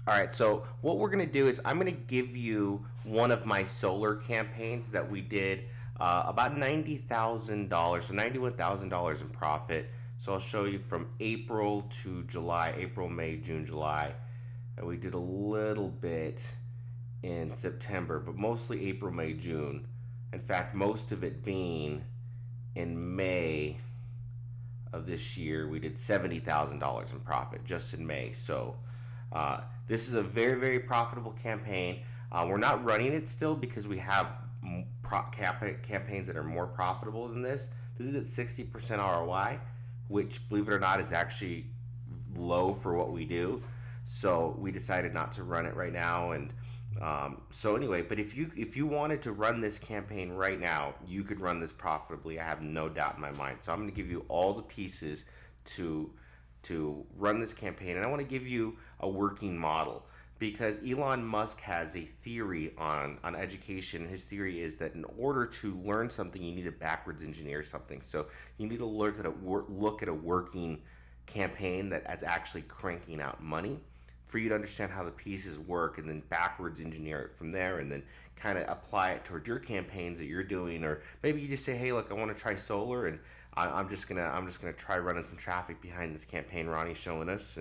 All right, so what we're going to do is I'm going to give you one of my solar campaigns that we did about $90,000, so $91,000 in profit. So I'll show you from April to July, April, May, June, July. And we did a little bit in September, but mostly April, May, June. In fact, most of it being in May of this year, we did $70,000 in profit just in May. So this is a very, very profitable campaign. We're not running it still because we have campaigns that are more profitable than this. This is at 60% ROI, which, believe it or not, is actually low for what we do. So we decided not to run it right now. And so anyway, but if you wanted to run this campaign right now, you could run this profitably. I have no doubt in my mind. So I'm going to give you all the pieces to run this campaign, and I want to give you a working model because Elon Musk has a theory on education. His theory is that in order to learn something, you need to backwards engineer something. So you need to look at a working campaign that is actually cranking out money for you to understand how the pieces work, and then backwards engineer it from there, and then kind of apply it towards your campaigns that you're doing. Or maybe you just say, hey, look, I want to try solar, and I'm just gonna try running some traffic behind this campaign Ronnie's showing us,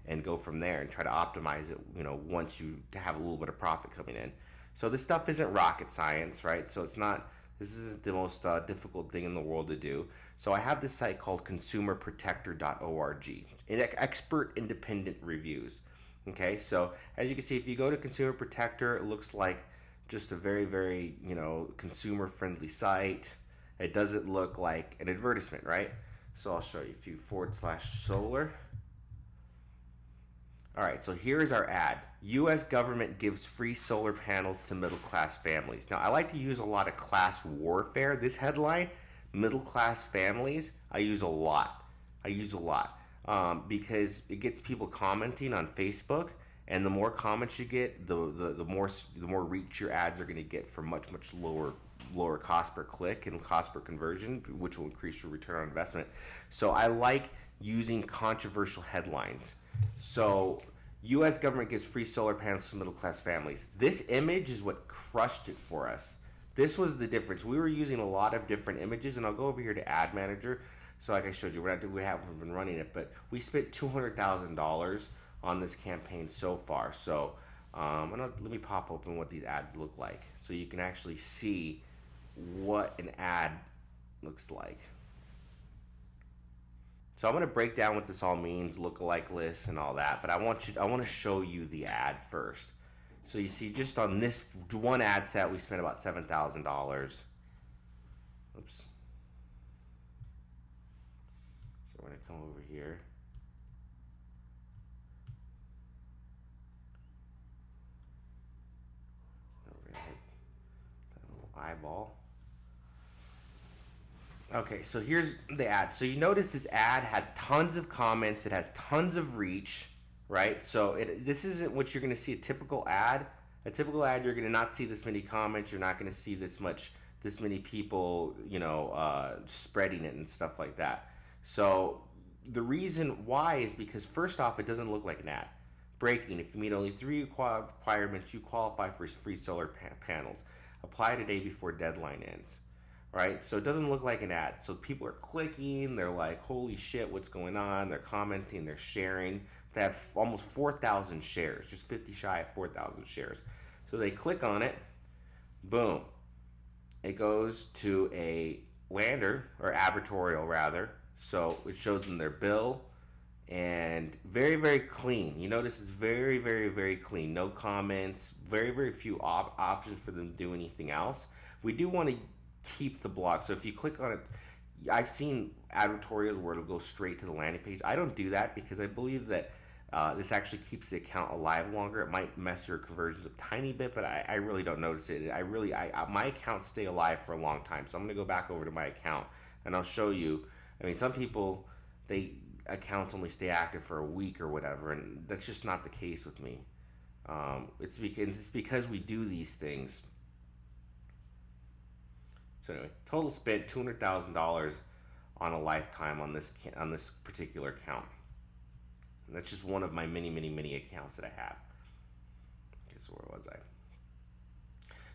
and go from there and try to optimize it, once you have a little bit of profit coming in. So this stuff isn't rocket science, right? So this isn't the most difficult thing in the world to do. So I have this site called consumerprotector.org, expert independent reviews. Okay, so as you can see, if you go to Consumer Protector, it looks like just a very, very, consumer friendly site. It doesn't look like an advertisement, right? So I'll show you. If you /solar. All right, so here's our ad. U.S. government gives free solar panels to middle-class families. Now, I like to use a lot of class warfare. This headline, middle-class families, I use a lot. Because it gets people commenting on Facebook, and the more comments you get, the more reach your ads are going to get for much lower cost per click and cost per conversion, which will increase your return on investment. So I like using controversial headlines. So U.S. government gives free solar panels to middle class families. This image is what crushed it for us. This was the difference. We were using a lot of different images, and I'll go over here to Ad Manager. So like I showed you, we haven't been running it, but we spent $200,000 on this campaign so far. So let me pop open what these ads look like so you can actually see what an ad looks like. So I'm going to break down what this all means, lookalike lists and all that, but I want to show you the ad first. So you see, just on this one ad set, we spent about $7,000. Oops. So we're going to come over here. We're going to hit that little eyeball. Okay, so here's the ad. So you notice this ad has tons of comments. It has tons of reach, right? So this isn't what you're going to see a typical ad. A typical ad, you're going to not see this many comments. You're not going to see this many people, spreading it and stuff like that. So the reason why is because, first off, it doesn't look like an ad. Breaking: if you meet only 3 requirements, you qualify for free solar panels. Apply today before deadline ends. Right? So it doesn't look like an ad. So people are clicking, they're like, holy shit, what's going on? They're commenting, they're sharing. They have almost 4,000 shares, just 50 shy of 4,000 shares. So they click on it, boom. It goes to a lander, or advertorial rather. So it shows them their bill, and very, very clean. You notice it's very, very, very clean. No comments, very, very few options for them to do anything else. We do want to keep the block. So if you click on it, I've seen advertorials where it'll go straight to the landing page. I don't do that because I believe that this actually keeps the account alive longer. It might mess your conversions a tiny bit, but I really don't notice it. My accounts stay alive for a long time. So I'm going to go back over to my account and I'll show you. I mean, some people, accounts only stay active for a week or whatever, and that's just not the case with me. It's because we do these things. So anyway, total spent $200,000 on a lifetime on this particular account. And that's just one of my many accounts that I have. Okay, so where was I?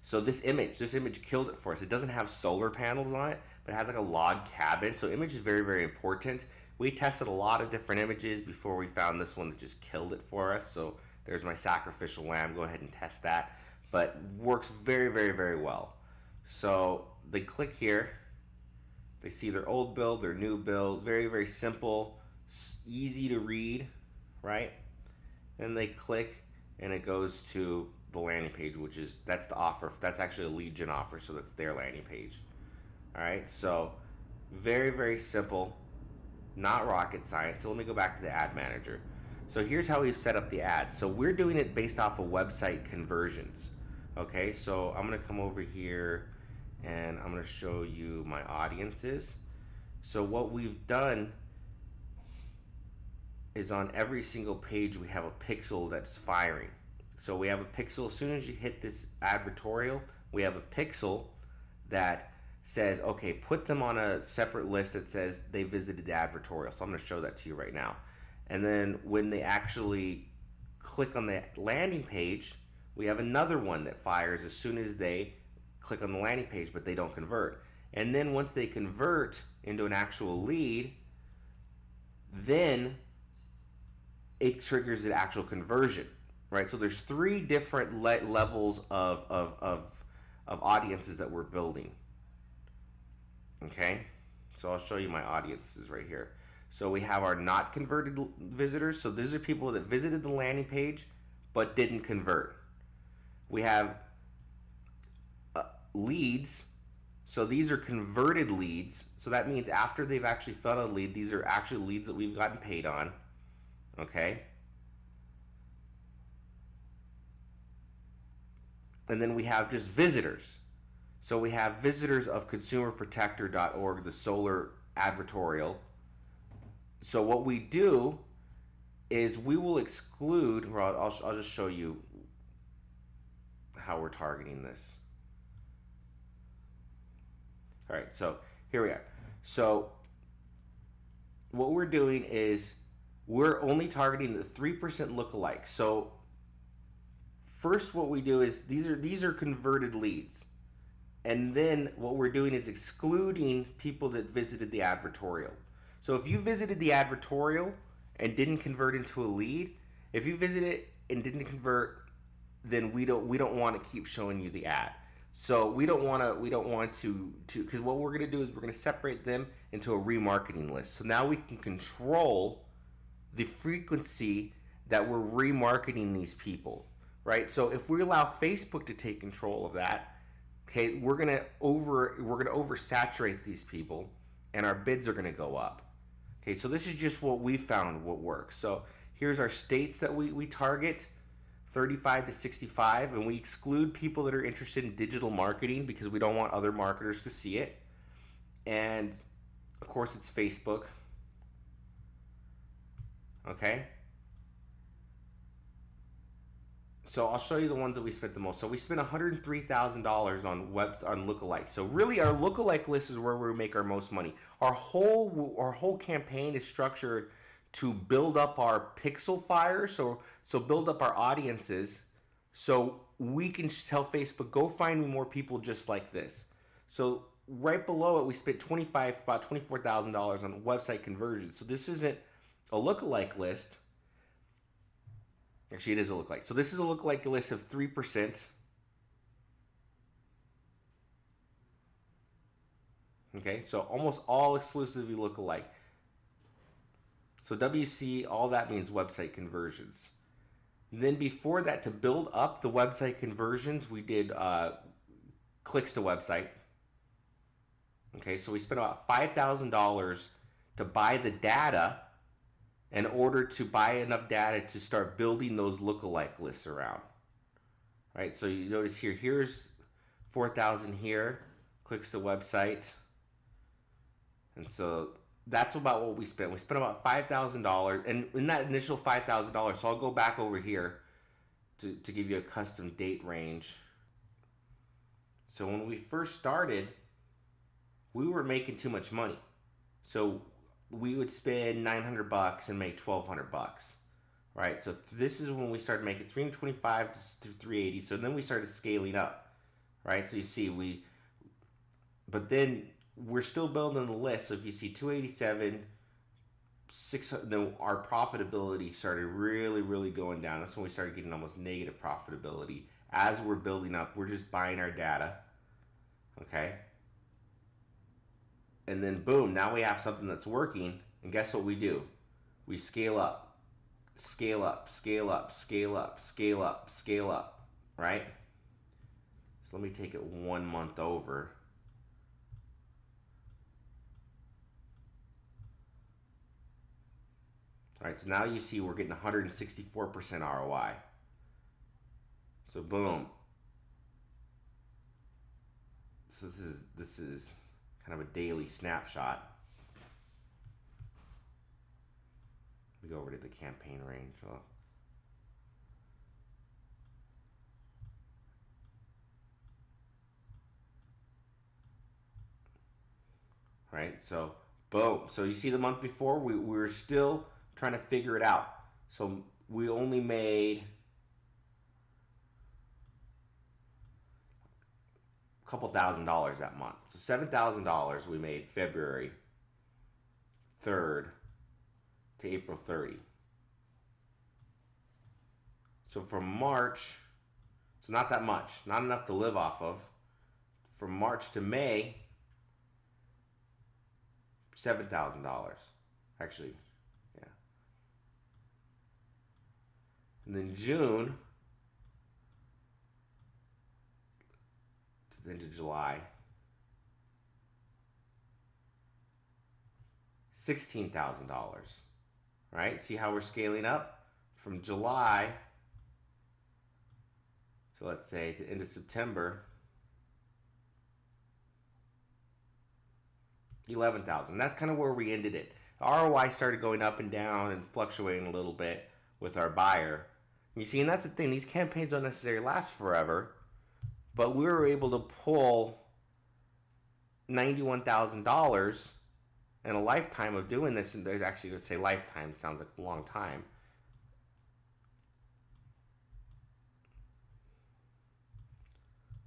So this image killed it for us. It doesn't have solar panels on it, but it has like a log cabin. So image is very, very important. We tested a lot of different images before we found this one that just killed it for us. So there's my sacrificial lamb. Go ahead and test that. But works very, very, very well. So they click here. They see their old build, their new build. Very, very simple, easy to read, right? And they click and it goes to the landing page, which is, that's the offer. That's actually a lead gen offer, so that's their landing page. All right, so very, very simple, not rocket science. So let me go back to the ad manager. So here's how we've set up the ad. So we're doing it based off of website conversions. Okay, so I'm gonna come over here and I'm gonna show you my audiences. So what we've done is on every single page we have a pixel that's firing. So we have a pixel, as soon as you hit this advertorial, we have a pixel that says, okay, put them on a separate list that says they visited the advertorial. So I'm gonna show that to you right now. And then when they actually click on the landing page, we have another one that fires as soon as they click on the landing page, but they don't convert. And then once they convert into an actual lead, then it triggers the actual conversion, right? So there's three different levels of audiences that we're building. Okay, so I'll show you my audiences right here. So we have our not converted visitors. So these are people that visited the landing page but didn't convert. We have leads. So these are converted leads. So that means after they've actually filled out a lead, these are actually leads that we've gotten paid on. Okay. And then we have just visitors. So we have visitors of consumerprotector.org, the solar advertorial. So what we do is we will exclude, or I'll just show you how we're targeting this. All right, so here we are. So what we're doing is we're only targeting the 3% lookalike. So first what we do is these are converted leads. And then what we're doing is excluding people that visited the advertorial. So if you visited the advertorial and didn't convert into a lead, if you visited and didn't convert, then we don't want to keep showing you the ad. So we don't want to because what we're going to do is we're going to separate them into a remarketing list. So now we can control the frequency that we're remarketing these people, right? So if we allow Facebook to take control of that, okay, we're gonna oversaturate these people, and our bids are gonna go up. Okay, so this is just what we found what works. So here's our states that we target, 35 to 65, and we exclude people that are interested in digital marketing because we don't want other marketers to see it. And of course, it's Facebook. Okay. So I'll show you the ones that we spent the most. So we spent $103,000 on lookalike. So really, our lookalike list is where we make our most money. Our whole campaign is structured to build up our pixel fire. So build up our audiences, so we can tell Facebook, go find me more people just like this. So right below it, we spent about $24,000 on website conversions. So this isn't a lookalike list. Actually, it is a lookalike. So this is a lookalike list of 3%. Okay, so almost all exclusively lookalike. So WC, all that means website conversions. Then before that, to build up the website conversions, we did clicks to website. Okay, so we spent about $5,000 to buy the data in order to buy enough data to start building those lookalike lists around. Right, so you notice here, here's 4,000 here, clicks to website. And so that's about what we spent. We spent about $5,000, and in that initial $5,000, so I'll go back over here to give you a custom date range. So when we first started, we were making too much money. So we would spend $900 and make $1,200, right? So this is when we started making 325 to 380. So then we started scaling up, right? So you see but then we're still building the list. So if you see 287, 600, then our profitability started really going down. That's when we started getting almost negative profitability. As we're building up, we're just buying our data, okay? And then boom, now we have something that's working. And guess what we do? We scale up, scale up, scale up, scale up, scale up, scale up, right? So let me take it 1 month over. All right, so now you see we're getting 164% ROI. So boom. So this is kind of a daily snapshot. We go over to the campaign range. Well, right, so boom. So you see the month before, we were still trying to figure it out. So we only made a couple $1,000s that month. So $7,000 we made February 3rd to April 30. So from March, so not that much, not enough to live off of. From March to May, $7,000. Actually, yeah. And then June to the end of July, $16,000. Right? See how we're scaling up from July, so let's say to end of September, 11,000. That's kind of where we ended it. The ROI started going up and down and fluctuating a little bit with our buyer. You see, and that's the thing. These campaigns don't necessarily last forever, but we were able to pull $91,000 in a lifetime of doing this. And there's actually, let's say lifetime, it sounds like a long time.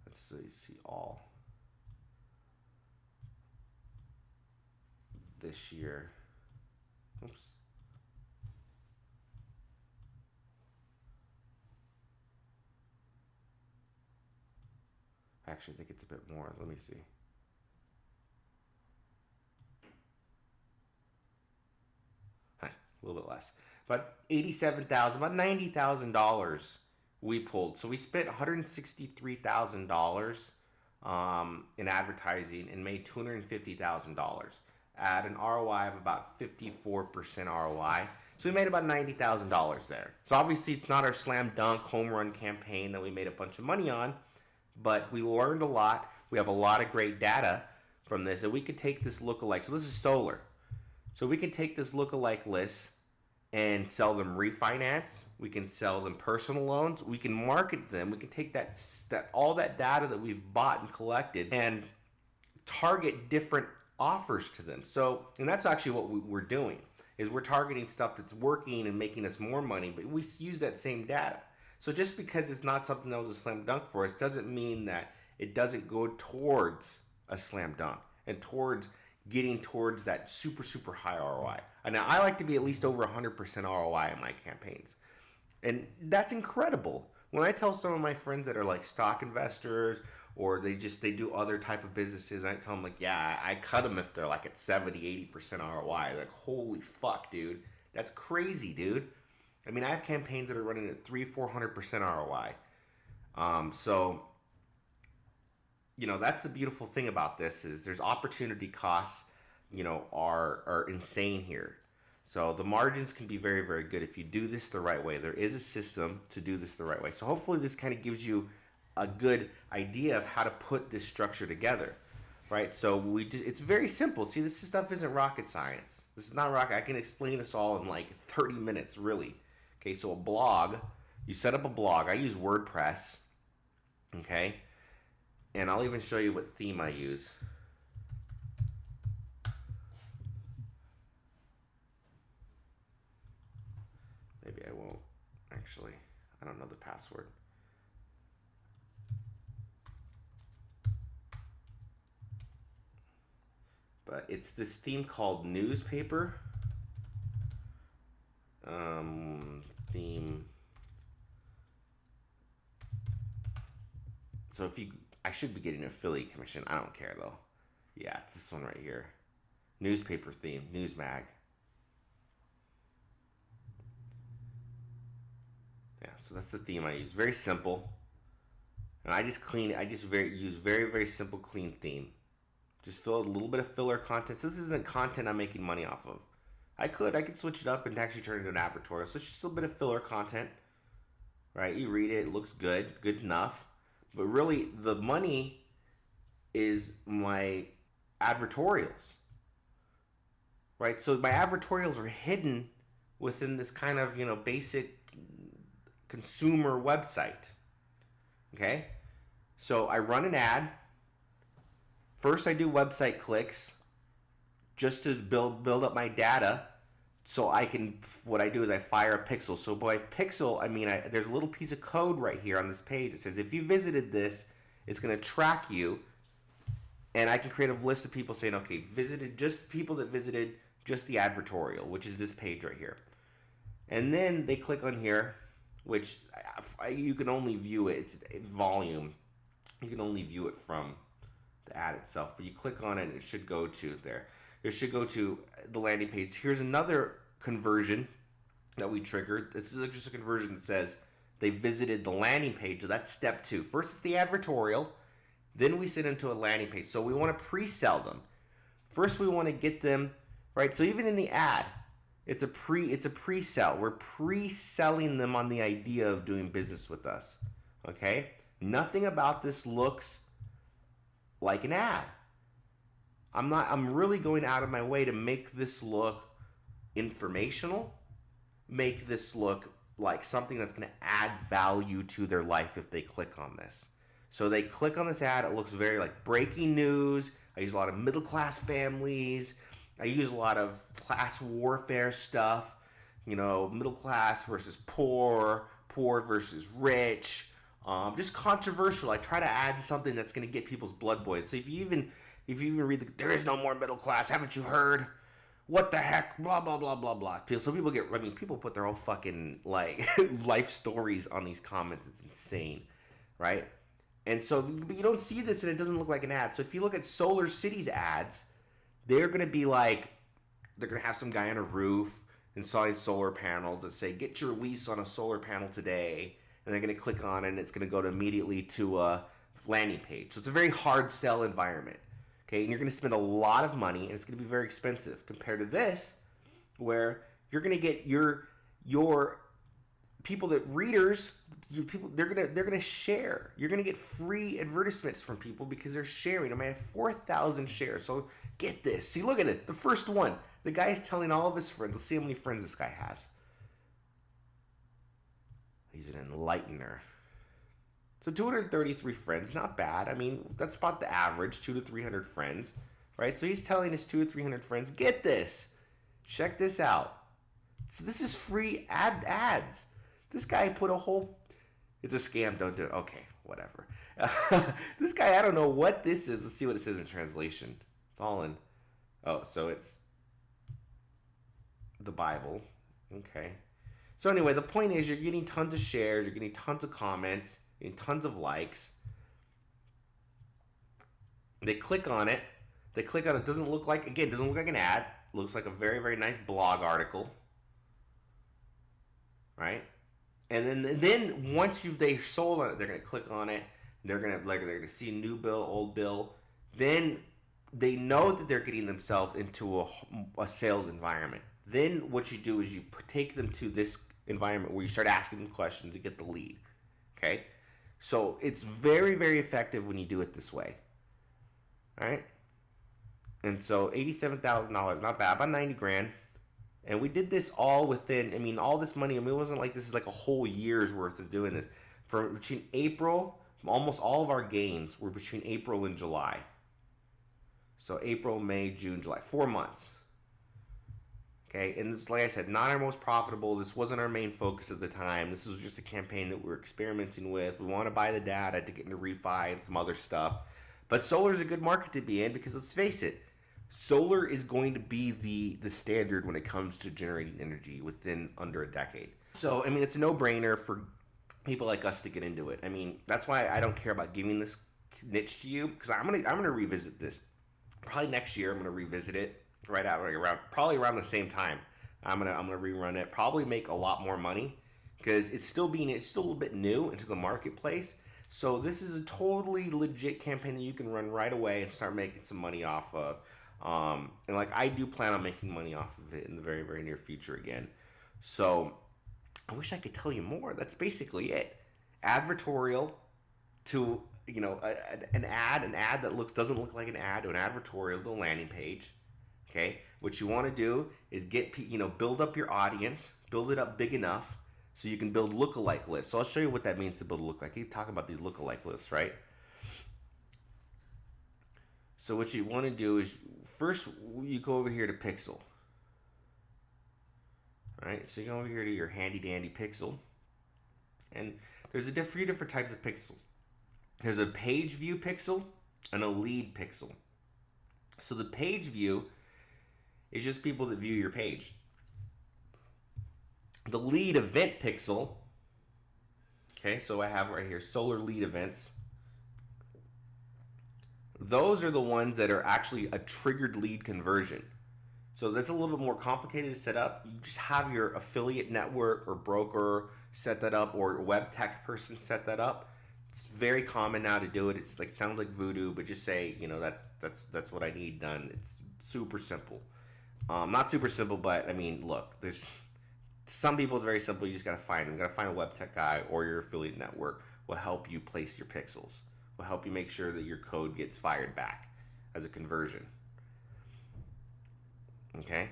Let's see all. This year. Oops. Actually, I think it's a bit more. Let me see. Hi, a little bit less. But $87,000, about $90,000 we pulled. So we spent $163,000 in advertising and made $250,000 at an ROI of about 54% ROI. So we made about $90,000 there. So obviously it's not our slam dunk home run campaign that we made a bunch of money on, but we learned a lot. We have a lot of great data from this, and we could take this lookalike. So this is solar. So we can take this lookalike list and sell them refinance. We can sell them personal loans. We can market them. We can take that all that data that we've bought and collected and target different offers to them. So, and that's actually what we're doing, is we're targeting stuff that's working and making us more money, but we use that same data. So just because it's not something that was a slam dunk for us doesn't mean that it doesn't go towards a slam dunk and towards getting towards that super high ROI. And now I like to be at least over 100% ROI in my campaigns. And that's incredible. When I tell some of my friends that are like stock investors or they do other type of businesses, I tell them like, yeah, I cut them if they're like at 70-80% ROI. Like, holy fuck, dude. That's crazy, dude. I mean, I have campaigns that are running at 300-400% ROI. So, you know, that's the beautiful thing about this is there's opportunity costs, you know, are insane here. So the margins can be very good if you do this the right way. There is a system to do this the right way. So hopefully this kind of gives you a good idea of how to put this structure together, right? So it's very simple. See, this stuff isn't rocket science. This is not rocket. I can explain this all in like 30 minutes, really. Okay, so a blog, you set up a blog. I use WordPress, okay? And I'll even show you what theme I use. Maybe I won't actually. I don't know the password. But it's this theme called Newspaper. Theme. So if you, I should be getting an affiliate commission. I don't care though. Yeah, it's this one right here. Newspaper theme, Newsmag. Yeah, so that's the theme I use. Very simple. And I just clean. I just use very simple, clean theme. Just fill a little bit of filler content. So this isn't content I'm making money off of. I could switch it up and actually turn it into an advertorial. So it's just a little bit of filler content, right? You read it, it looks good enough. But really, the money is my advertorials, right? So my advertorials are hidden within this kind of, basic consumer website, okay? So I run an ad. First, I do website clicks just to build up my data. So what I do is I fire a pixel. So by pixel, I mean, there's a little piece of code right here on this page that says if you visited this, it's going to track you. And I can create a list of people saying, okay, just people that visited just the advertorial, which is this page right here. And then they click on here, which you can only view it. It's volume. You can only view it from the ad itself. But you click on it, and it should go to there. It should go to the landing page. Here's another conversion that we triggered. This is just a conversion that says they visited the landing page. So that's step 2. First, it's the advertorial. Then we send them to a landing page. So we want to pre-sell them. First, we want to get them, right? So even in the ad, it's a pre-sell. We're pre-selling them on the idea of doing business with us. Okay? Nothing about this looks like an ad. I'm really going out of my way to make this look informational, make this look like something that's going to add value to their life if they click on this. So they click on this ad, it looks very like breaking news. I use a lot of middle class families. I use a lot of class warfare stuff, middle class versus poor versus rich. Just controversial. I try to add something that's going to get people's blood boiling. So if you even read there is no more middle class, haven't you heard? What the heck? Blah, blah, blah, blah, blah. So people put their whole fucking, life stories on these comments. It's insane, right? And so, but you don't see this and it doesn't look like an ad. So if you look at Solar City's ads, they're going to be they're going to have some guy on a roof installing solar panels that say, get your lease on a solar panel today. And they're going to click on it and it's going to go immediately to a landing page. So it's a very hard sell environment. Okay, and you're going to spend a lot of money, and it's going to be very expensive compared to this, where you're going to get your people that readers, they're going to share. You're going to get free advertisements from people because they're sharing. I mean, I have 4,000 shares. So get this. See, look at it. The first one, the guy is telling all of his friends. Let's see how many friends this guy has. He's an enlightener. So 233 friends, not bad. I mean, that's about the average, 200 to 300 friends, right? So he's telling his 200 to 300 friends, get this. Check this out. So this is free ads. This guy put a whole... It's a scam, don't do it. Okay, whatever. This guy, I don't know what this is. Let's see what it says in translation. It's all in... Oh, so it's the Bible. Okay. So anyway, the point is you're getting tons of shares, you're getting tons of comments, getting tons of likes. They click on it. It doesn't look like an ad. It looks like a very, very nice blog article. Right? And then once they sold on it, they're going to click on it. They're going to see new bill, old bill. Then they know that they're getting themselves into a sales environment. Then what you do is you take them to this environment where you start asking them questions to get the lead. Okay? So it's very, very effective when you do it this way. All right? And so $87,000, not bad, about 90 grand. And we did this all within, all this money, it wasn't like this is like a whole year's worth of doing this. Between April, almost all of our gains were between April and July. So April, May, June, July, 4 months. Okay, and like I said, not our most profitable. This wasn't our main focus at the time. This was just a campaign that we were experimenting with. We want to buy the data to get into refi and some other stuff. But solar is a good market to be in because let's face it, solar is going to be the standard when it comes to generating energy within under a decade. So I mean, it's a no-brainer for people like us to get into it. I mean, that's why I don't care about giving this niche to you because I'm gonna revisit this probably next year. I'm gonna revisit it right around probably around the same time. I'm gonna rerun it. Probably make a lot more money because it's still a little bit new into the marketplace. So this is a totally legit campaign that you can run right away and start making some money off of. And like I do plan on making money off of it in the very very near future again. So I wish I could tell you more. That's basically it. Advertorial to an ad that doesn't look like an ad to an advertorial to a landing page. Okay, what you want to do is build up your audience, build it up big enough so you can build lookalike lists. So I'll show you what that means to build a lookalike. I keep talking about these lookalike lists, right? So what you want to do is first you go over here to Pixel. All right, so you go over here to your handy dandy Pixel, and there's a few different types of pixels. There's a page view pixel and a lead pixel. So the page view is just people that view your page. The lead event pixel, okay, so I have right here solar lead events. Those are the ones that are actually a triggered lead conversion. So that's a little bit more complicated to set up. You just have your affiliate network or broker set that up, or web tech person set that up. It's very common now to do it. It's like sounds like voodoo, but just say that's what I need done. It's super simple. Not super simple, but I mean, look, there's some people it's very simple. You just gotta find them. You gotta find a web tech guy or your affiliate network will help you place your pixels. Will help you make sure that your code gets fired back as a conversion. Okay.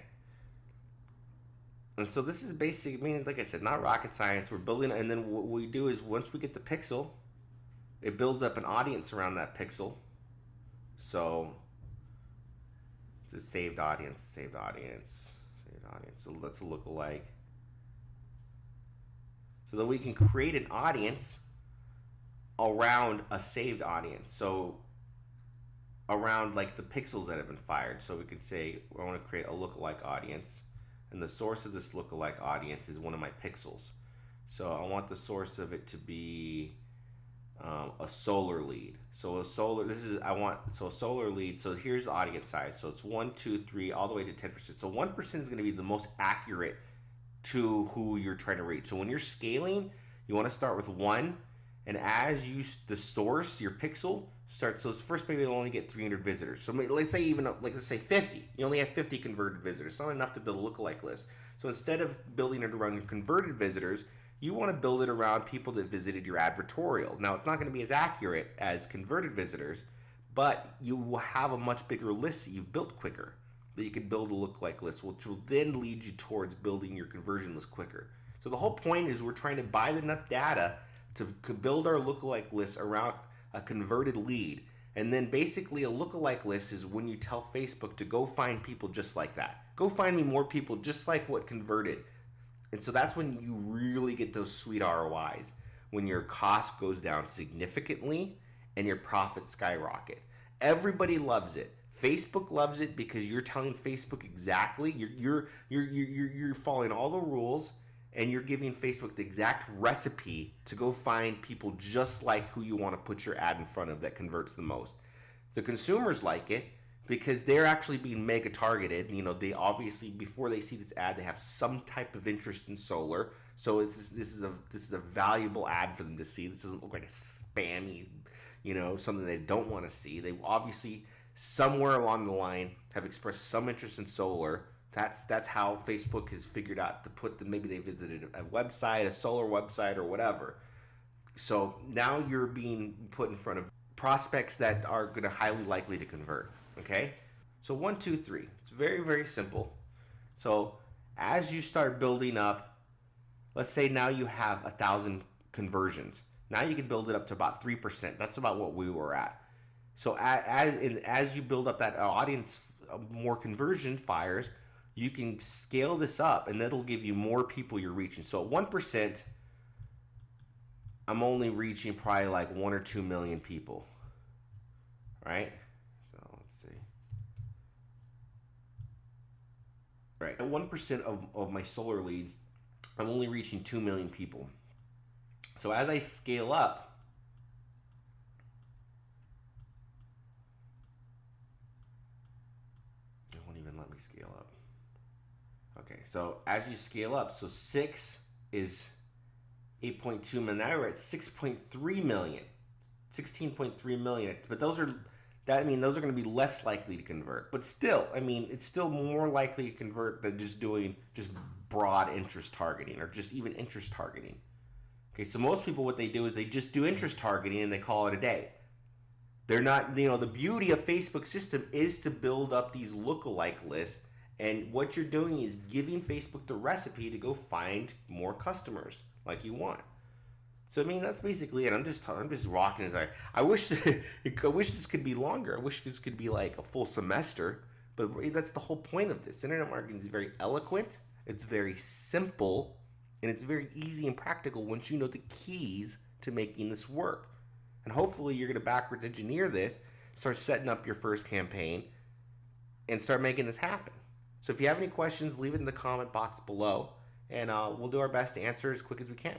And so this is basic. I mean, like I said, not rocket science. We're building, and then what we do is once we get the pixel, it builds up an audience around that pixel. So it's a saved audience, saved audience, saved audience. So that's a lookalike. So that we can create an audience around a saved audience. So around like the pixels that have been fired. So we could say I want to create a lookalike audience, and the source of this lookalike audience is one of my pixels. So I want the source of it to be a solar lead. So a solar lead. So here's the audience size. So it's 1, 2, 3, all the way to 10%. So 1% is going to be the most accurate to who you're trying to reach. So when you're scaling, you want to start with 1, and as you the source, your pixel starts. So first maybe you'll only get 300 visitors. So let's say let's say 50. You only have 50 converted visitors. It's not enough to build a lookalike list. So instead of building it around your converted visitors, you want to build it around people that visited your advertorial. Now it's not going to be as accurate as converted visitors, but you will have a much bigger list that you've built quicker. That you can build a lookalike list, which will then lead you towards building your conversion list quicker. So the whole point is we're trying to buy enough data to build our lookalike list around a converted lead. And then basically a lookalike list is when you tell Facebook to go find people just like that. Go find me more people just like what converted. And so that's when you really get those sweet ROIs, when your cost goes down significantly and your profits skyrocket. Everybody loves it. Facebook loves it because you're telling Facebook exactly, you're following all the rules, and you're giving Facebook the exact recipe to go find people just like who you want to put your ad in front of that converts the most. The consumers like it because they're actually being mega targeted. They obviously, before they see this ad, they have some type of interest in solar. So this is a valuable ad for them to see. This doesn't look like a spammy, something they don't want to see. They obviously somewhere along the line have expressed some interest in solar. That's how Facebook has figured out to put them. Maybe they visited a website, a solar website, or whatever. So now you're being put in front of prospects that are going to highly likely to convert. Okay, so 1, 2, 3. It's very very simple. So as you start building up, let's say now you have 1,000 conversions. Now you can build it up to about 3%. That's about what we were at. So as you build up that audience, more conversion fires, you can scale this up and that'll give you more people you're reaching. So at 1%, I'm only reaching probably like 1 or 2 million people, right? So let's see. Right, at 1% of my solar leads, I'm only reaching 2 million people. So as I scale up, it won't even let me scale up. Okay, so as you scale up, so 6 is 8.2 million. Now we're at 6.3 million, 16.3 million. But those are that. I mean, those are going to be less likely to convert. But still, I mean, it's still more likely to convert than just doing just broad interest targeting or just even interest targeting. Okay, so most people, what they do is they just do interest targeting and they call it a day. They're not, you know, the beauty of Facebook system is to build up these lookalike lists. And what you're doing is giving Facebook the recipe to go find more customers like you want. So I mean, that's basically it. I'm just rocking as I wish I wish this could be longer. I wish this could be like a full semester. But that's the whole point of this. Internet marketing is very eloquent. It's very simple, and it's very easy and practical once you know the keys to making this work. And hopefully, you're going to backwards engineer this, start setting up your first campaign, and start making this happen. So if you have any questions, leave it in the comment box below, and we'll do our best to answer as quick as we can.